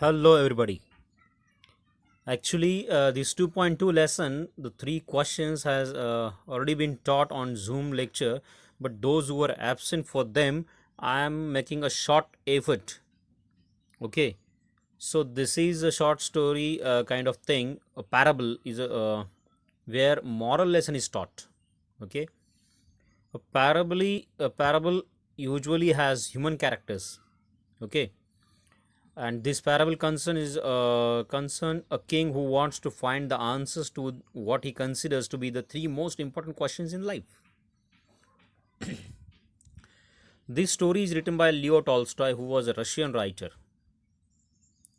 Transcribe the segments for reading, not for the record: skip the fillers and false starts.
Hello, everybody. Actually, this 2.2 lesson, the three questions has already been taught on Zoom lecture, but those who were absent for them, I am making a short effort. Okay, so this is a short story kind of thing. A parable is where moral lesson is taught. Okay, a parable usually has human characters. Okay, and this parable concern a king who wants to find the answers to what he considers to be the three most important questions in life. This story is written by Leo Tolstoy, who was a Russian writer.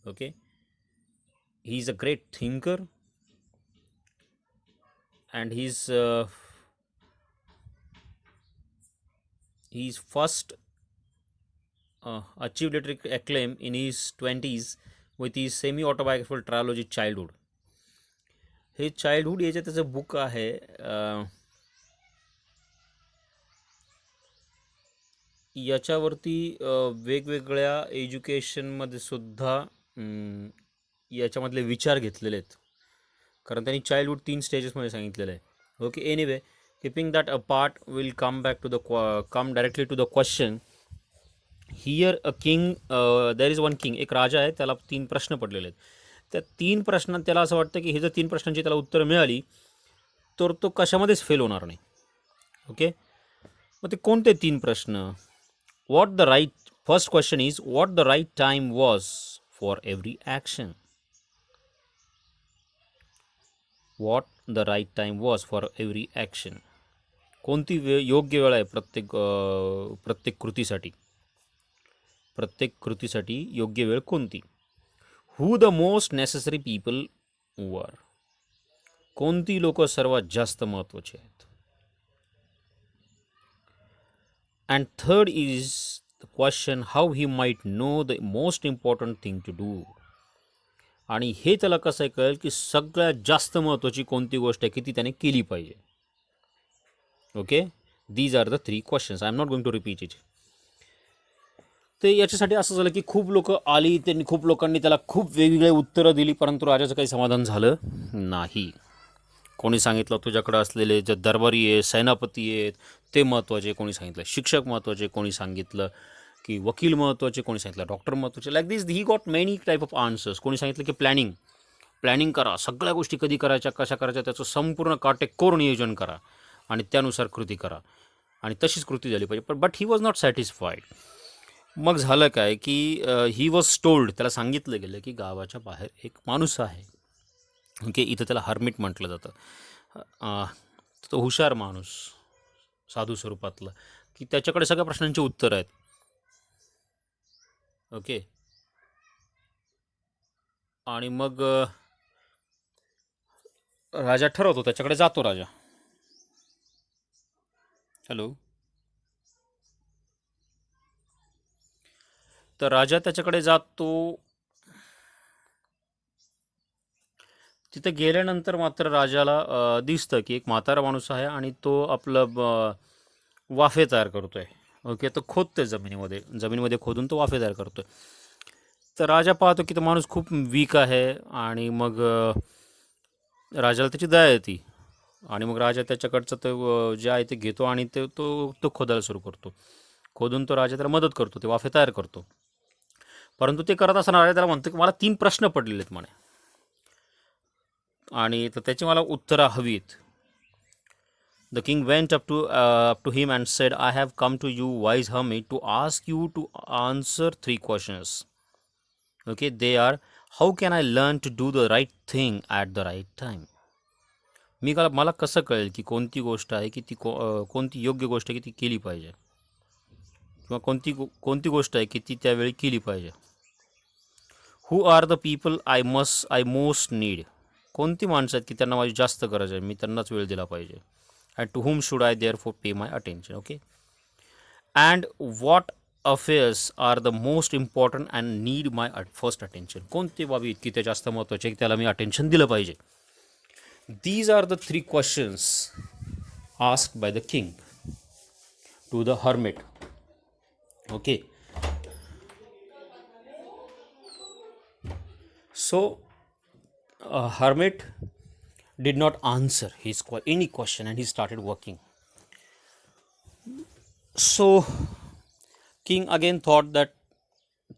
Okay, he's a great thinker, and he's first achieved literary acclaim in his 20s with his semi-autobiographical trilogy Childhood. हे childhood याच्यात त्याचं book आहे. याच्यावरती वेगवेगळ्या एज्युकेशनमध्ये सुद्धा याच्यामधले विचार घेतलेले आहेत, कारण त्यांनी चाइल्डहुड 3 स्टेजेसमध्ये सांगितलेलं आहे. Okay, anyway, keeping that apart, will come directly to the question. Here a king, there is one king, एक राजा आहे, त्याला 3 प्रश्न पडलेले आहेत. त्या 3 प्रश्नात त्याला असं वाटतं की हे जर 3 प्रश्नांची त्याला उत्तरं मिळाली तर तो कशामध्येच फेल होणार नाही. ओके, मग ते कोणते 3 प्रश्न? what the right First question is, what the right time was for every action? What the right time was for every action? कोणती योग्य वेळ आहे प्रत्येक कृतीसाठी? प्रत्येक कृतीसाठी योग्य वेळ कोणती? Who the most necessary people were? कोणती लोक सर्वात जास्त महत्त्वाची आहेत? And third is the question, how he might know the most important thing to do? आणि हे त्याला कसं आहे कळेल की सगळ्यात जास्त महत्त्वाची कोणती गोष्ट आहे की ती त्याने केली पाहिजे. Okay, these are the 3 questions. I am not going to repeat it. ते याच्यासाठी असं झालं की खूप लोक आली, त्यांनी खूप लोकांनी त्याला खूप वेगवेगळे उत्तरं दिली, परंतु राजाचं काही समाधान झालं नाही. कोणी सांगितलं तुझ्याकडे असलेले जे दरबारी आहे, सेनापती आहेत, ते महत्त्वाचे. कोणी सांगितलं शिक्षक महत्त्वाचे. कोणी सांगितलं की वकील महत्त्वाचे. कोणी सांगितलं डॉक्टर महत्त्वाचे. Like this he got many type of answers. कोणी सांगितलं की प्लॅनिंग करा, सगळ्या गोष्टी कधी करायच्या, कशा करायच्या, त्याचं संपूर्ण काटेकोर नियोजन करा आणि त्यानुसार कृती करा आणि तशीच कृती झाली पाहिजे. But he was not satisfied. मग झालं काय की ही वॉज टोल्ड, त्याला सांगितलं गेलं की गावाच्या बाहेर एक माणूस आहे. ओके, इथं त्याला हर्मिट म्हटलं जातं. तो हुशार माणूस, साधू स्वरूपातलं, की त्याच्याकडे सगळ्या प्रश्नांची उत्तरं आहेत. ओके, आणि मग राजा ठरवतो, त्याच्याकडे जातो राजा. हॅलो. तर राजा त्याच्याकडे जातो. तिथे गेल्यानंतर मात्र राजाला दिसतं की एक म्हातारा माणूस आहे आणि तो आपलं वाफे तयार करतोय. ओके, तो खोदतोय जमिनीमध्ये खोदून तो वाफे तयार करतोय. तर राजा पाहतो की तो माणूस खूप वीक आहे आणि मग राजाला त्याची दया येते आणि मग राजा त्याच्याकडचं ते जे आहे ते घेतो आणि तो खोदायला सुरू करतो. खोदून तो राजा त्याला मदत करतो, ते वाफे तयार करतो. परंतु ते करत असताना राजा त्याला म्हणतो की मला 3 प्रश्न पडलेले आहेत म्हणे, आणि तर त्याची मला उत्तरं हवीत. The king went up to him and said, I have come to you, wise hermit, to ask you to answer 3 questions. Okay, they are, how can I learn to do the right thing at the right time? मला कसं कळेल की कोणती गोष्ट आहे की ती कोणती योग्य गोष्ट आहे की ती केली पाहिजे, किंवा कोणती गोष्ट आहे की ती त्यावेळी केली पाहिजे. Who are the people I most need? कोणती माणसं आहेत की त्यांना माझी जास्त गरज आहे, मी त्यांनाच वेळ दिला पाहिजे. And to whom should I therefore pay my attention? Okay, and what affairs are the most important and need my first attention? कोणती बाबी इतकी त्या जास्त महत्त्वाची आहे की त्याला मी अटेन्शन दिलं पाहिजे? These are the 3 questions asked by the king to the hermit. Okay, so hermit did not answer any question and he started working. So king again thought that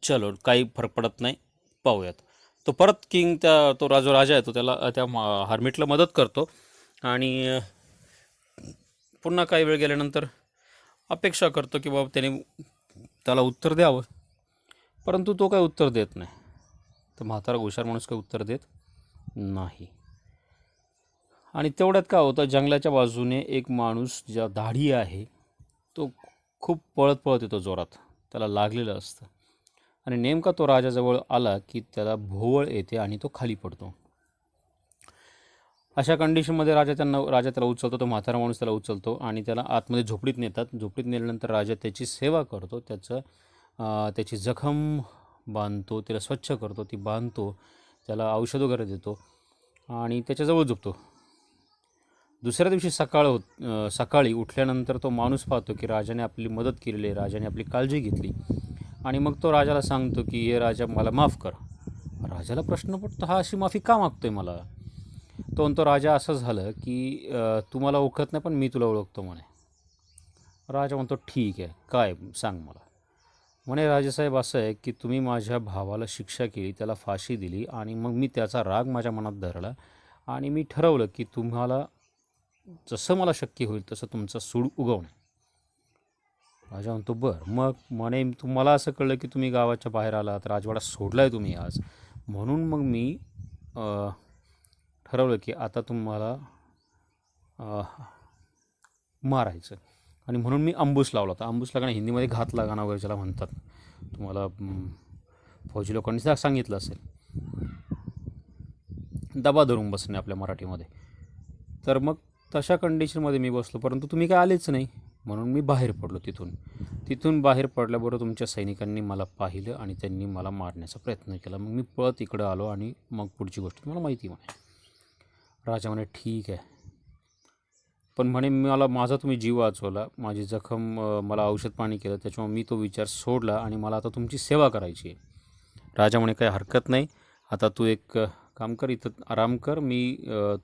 चलो काही फरक पडत नाही, पाहूयात. तो परत किंग तो राजा आहे तो त्याला त्या हार्मिटला मदत करतो आणि पुन्हा काही वेळ गेल्यानंतर अपेक्षा करतो की बाबा त्याने त्याला उत्तर द्यावं, परंतु तो काही उत्तर देत नाही. तर म्हातारा हुशार माणूस काही उत्तर देत नाही. आणि तेवढ्यात काय होतं, जंगलाच्या बाजूने एक माणूस ज्या दाढी आहे तो खूप पळत पळत येतो जोरात, त्याला लागलेलं असतं. आणि नेमका तो राजाजवळ आला की त्याला भोवळ येते आणि तो खाली पडतो. अशा कंडिशनमध्ये राजा त्याला उचलतो, तो म्हातारा माणूस त्याला उचलतो आणि त्याला आतमध्ये झोपडीत नेतात. झोपडीत नेल्यानंतर राजा त्याची सेवा करतो, त्याची जखम बांधतो, त्याला स्वच्छ करतो, ती बांधतो, त्याला औषध वगैरे देतो आणि त्याच्याजवळ झोपतो. दुसऱ्या दिवशी सकाळी उठल्यानंतर तो माणूस पाहतो की राजाने आपली मदत केलेली आहे, राजाने आपली काळजी घेतली. आणि मग तो राजाला सांगतो की हे राजा मला माफ कर. राजाला प्रश्न पडतो, हा अशी माफी का मागतोय मला? तो म्हणतो, राजा असं झालं की तू मला ओळखत नाही पण मी तुला ओळखतो म्हणे. राजा म्हणतो, ठीक आहे, काय सांग मला. म्हणे, राजेसाहेब असं आहे की तुम्ही माझ्या भावाला शिक्षा केली, त्याला फाशी दिली आणि मग मी त्याचा राग माझ्या मनात धरला आणि मी ठरवलं की तुम्हाला जसं मला शक्य होईल तसं तुमचा सूड उगवणे. राजा म्हणतो, बरं. मग म्हणे, तुम्हाला असं कळलं की तुम्ही गावाच्या बाहेर आलात, राजवाडा सोडला आहे तुम्ही आज, म्हणून मग मी ठरवलं की आता तुम्हाला मारायचं आणि म्हणून मी अंबूस लावला होता. अंबूस लगाना हिंदीमध्ये घात लगाना वगैरे ज्याला म्हणतात, तुम्हाला फौजी लोकांनी सांगितलं असेल, दबा धरून बसणे आपल्या मराठीमध्ये. तर मग तशा कंडिशनमध्ये मी बसलो, परंतु तुम्ही काय आलेच नाही, म्हणून मी बाहेर पडलो. तिथून बाहेर पडल्याबरोबर तुमच्या सैनिकांनी मला पाहिलं आणि त्यांनी मला मारण्याचा प्रयत्न केला. मग मी पळत इकडं आलो आणि मग पुढची गोष्ट तुम्हाला माहिती म्हणे. राजा म्हणे, ठीक आहे, पण म्हणे माझा तुम्ही जीव वाचवला, माझी जखम, मला औषध पाणी केलं, त्याच्यामुळे मी तो विचार सोडला आणि मला आता तुमची सेवा करायची आहे. राजा म्हणे, काही हरकत नाही, आता तू एक काम कर, इथं आराम कर, मी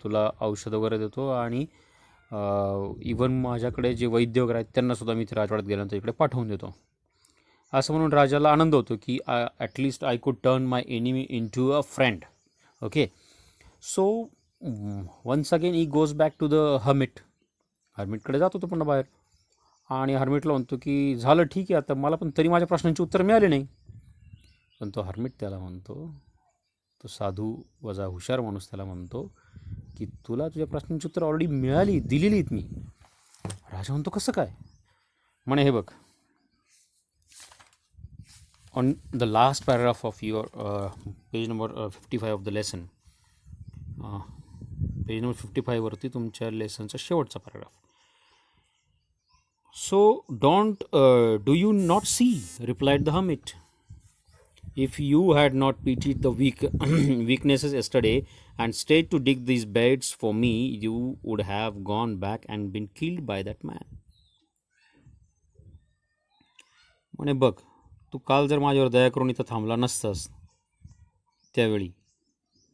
तुला औषध वगैरे देतो आणि इवन माझ्याकडे जे वैद्य वगैरे आहेत त्यांनासुद्धा मी ते राजवाड्यात गेल्यानंतर इकडे पाठवून देतो. असं म्हणून राजाला आनंद होतो की at least I could turn my enemy into a friend. Okay, so once again he goes back to the हर्मिटकडे जातो तो पुन्हा बाहेर आणि हर्मिटला म्हणतो की झालं, ठीक आहे, आता मला पण तरी माझ्या प्रश्नांची उत्तर मिळाली नाही. पण तो हर्मिट त्याला म्हणतो, तो साधू वजा हुशार माणूस त्याला म्हणतो की तुला तुझ्या प्रश्नांची उत्तर ऑलरेडी दिलेली आहेत मी. राजा म्हणतो, कसं काय? म्हणे, हे बघ, on the last paragraph of your page number 55 of the lesson, page number 55 वरती तुमच्या लेसनचा शेवटचा paragraph. So do you not see, replied the hermit, if you had not pitied the weaknesses yesterday and stayed to dig these beds for me, you would have gone back and been killed by that man. म्हणे, बघ, तू काल जर माझ्यावर दया करून इथं थांबला नसतास त्यावेळी,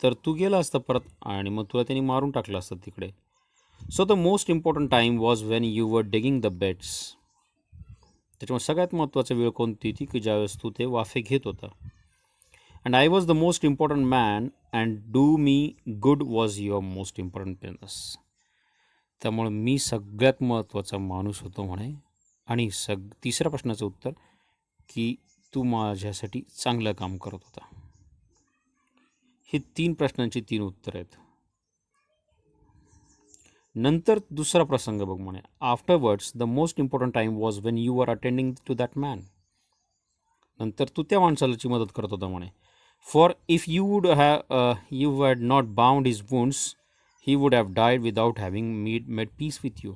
तर तू गेला असता परत आणि मग तुला त्यांनी मारून टाकलं असतं तिकडे. So the most important time was when you were digging the beds. त्याच्यामुळे सगळ्यात महत्त्वाचा वेळ कोणती ती की ज्यावेळेस तू ते वाफे घेत होता. And I was the most important man and do me good was your most important business. त्यामुळे मी सगळ्यात महत्त्वाचा माणूस होतो म्हणे. आणि तिसऱ्या प्रश्नाचं उत्तर की तू माझ्यासाठी चांगलं काम करत होता. ही 3 प्रश्नांची 3 उत्तरं आहेत. नंतर दुसरा प्रसंग बघ म्हणे, afterwards the most important time was when you are attending to that man. नंतर तू त्या माणसाची मदत करत होता म्हणे. For if you had not bound his wounds he would have died without having made peace with you.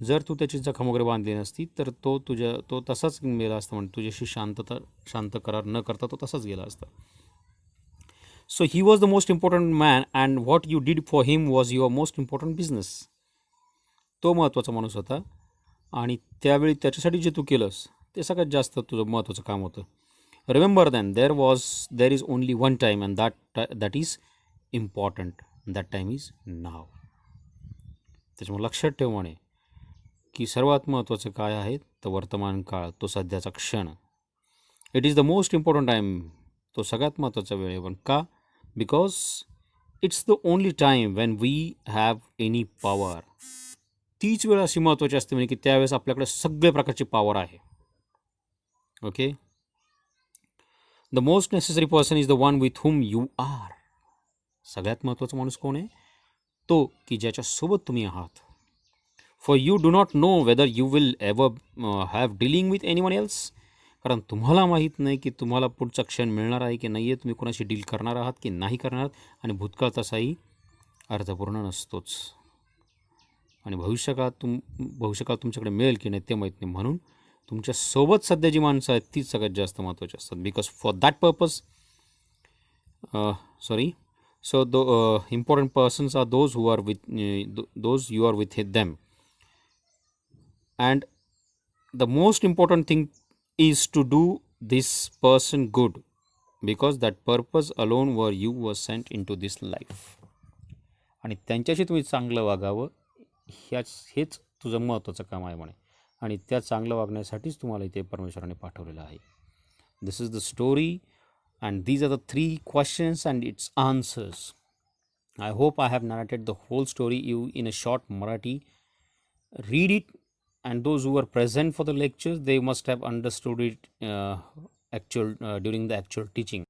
जर तू त्याची जखम वगैरे बांधली नसती तर तो तसाच गेला असता म्हणजे तुझ्याशी शांत करार न करता तो तसाच गेला असता. So he was the most important man and what you did for him was your most important business. तो महत्त्वाचा माणूस होता आणि त्यावेळी त्याच्यासाठी जे तू केलंस ते सगळ्यात जास्त तुझं महत्त्वाचं काम होतं. Remember then, there is only one time, and that is important. That time is now. त्याच्यामुळे लक्षात ठेव म्हणे की सर्वात महत्त्वाचं काय आहे तर वर्तमान काळ, तो सध्याचा क्षण. It is the most important time. तो सगळ्यात महत्त्वाचा वेळ आहे. पण का? Because it's the only time when we have any power. तीच वेळ अशी महत्त्वाची असते म्हणजे की त्यावेळेस आपल्याकडे सगळ्या प्रकारची पॉवर आहे. Okay. The most necessary person is the one with whom you are. सगळ्यात महत्त्वाचा माणूस कोण आहे? तो की ज्याच्यासोबत तुम्ही आहात. For you do not know whether you will ever have dealing with anyone else. कारण तुम्हाला माहीत नाही की तुम्हाला पुढचा क्षण मिळणार आहे की नाही आहे, तुम्ही कोणाशी डील करणार आहात की नाही करणार आहात. आणि भूतकाळ तसाही अर्थपूर्ण नसतोच. आणि भविष्यकाळ तुमच्याकडे मिळेल की नाही ते माहीत नाही. म्हणून तुमच्यासोबत सध्या जी माणसं आहेत तीच सगळ्यात जास्त महत्त्वाची असतात. Because for that purpose so the important persons are those who are with those you are with them. And the most important thing is to do this person good, because that purpose alone were you were sent into this life. आणि त्यांच्याशी तुम्ही चांगलं वागावं, हेच तुझं महत्त्वाचं काम आहे म्हणे. आणि त्या चांगलं वागण्यासाठीच तुम्हाला इथे परमेश्वराने पाठवलेलं आहे. This is the story. And these are the 3 questions and its answers. I hope I have narrated the whole story you in a short Marathi. Read it, and those who were present for the lectures, they must have understood it during the actual teaching.